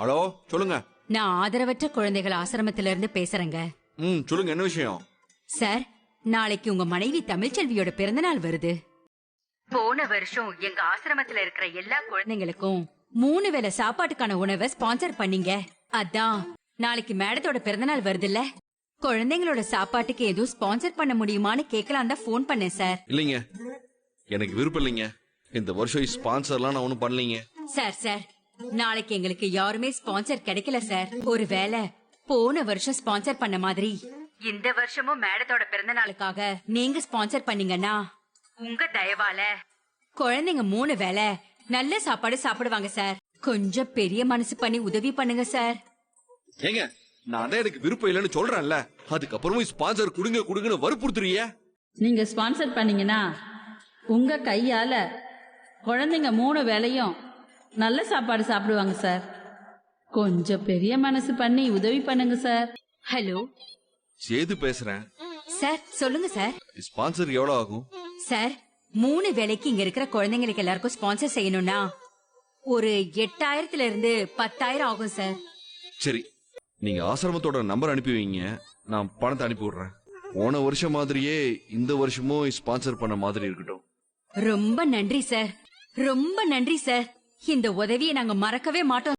Hello, சொல்லுங்க. நான் ஆதரவற்ற குழந்தைகள் ஆசிரமத்தில இருந்து பேசுறேங்க. சொல்லுங்க, என்ன விஷயம்? சார், நாளைக்கு உங்க மனைவி தமிழ்ச்செல்வியோட பிறந்தநாள் வருது. போன வருஷம் எங்க ஆசிரமத்துல இருக்கிற எல்லா குழந்தைங்களுக்கும் 3 வேளை சாப்பாட்டுக்கான உணவை ஸ்பான்சர் பண்ணீங்க. அதான் நாளைக்கு மேடத்தோட பிறந்தநாள் வருதுல்ல, குழந்தைங்களோட சாப்பாட்டுக்கு எதுவும் ஸ்பான்சர் பண்ண முடியுமான்னு கேட்கலாம் தான் போன் பண்ணேன் சார். இல்லைங்க, எனக்கு விருப்பம் இல்லைங்க. இந்த வருஷம் ஸ்பான்சர்லாம் நான் ஒண்ணும் பண்ணலீங்க. சார், நாளைக்கு எங்களுக்கு யாருமே ஸ்பான்சர் கிடைக்கல சார். ஒருவேளை போன வருஷம் ஸ்பான்சர் பண்ண மாதிரி இந்த வருஷமும் மேடத்தோட பிறந்த நாளுக்காக நீங்க ஸ்பான்சர் பண்ணீங்கன்னா உங்க தயவால குழந்தைங்க 3 வேளை நல்ல சாப்பாடு சாப்பிடுவாங்க சார். கொஞ்சம் பெரிய மனசு பண்ணி உதவி பண்ணுங்க சார். ஏங்க, நான் தான் எனக்கு விருப்பம் இல்லைன்னு சொல்றேன்ல, அதுக்கப்புறமும் ஸ்பான்சர் குடுங்கன்னு வற்புறுத்துறிய. நீங்க ஸ்பான்சர் பண்ணீங்கன்னா உங்க கையால குழந்தைங்க 3 வேளையும் நல்ல சாப்பாடு சாப்பிடுவாங்க சார். கொஞ்சம் பெரிய மனசு பண்ணி உதவி பண்ணுங்க சார். ஹலோ, சேது பேசுறேன். சார் சொல்லுங்க சார். ஸ்பான்சர் எவ்வளவு ஆகும்? சார், 3 வேளைக்கு இங்க இருக்கிற குழந்தைங்களுக்கு எல்லாருக்கும் ஸ்பான்சர் செய்யணும்னா ஒரு 8000 இருந்து 10,000 ஆகும் சார். சரி, நீங்க ஆசிரமத்தோட நம்பர் அனுப்பி வைங்க, நான் பணத்தை அனுப்பி விடுறேன். போன வருஷம் மாதிரியே இந்த வருஷமும் ஸ்பான்சர் பண்ண மாதிரி இருக்கட்டும். ரொம்ப நன்றி சார், ரொம்ப நன்றி சார். இந்த உதவியை நாங்க மறக்கவே மாட்டோம்.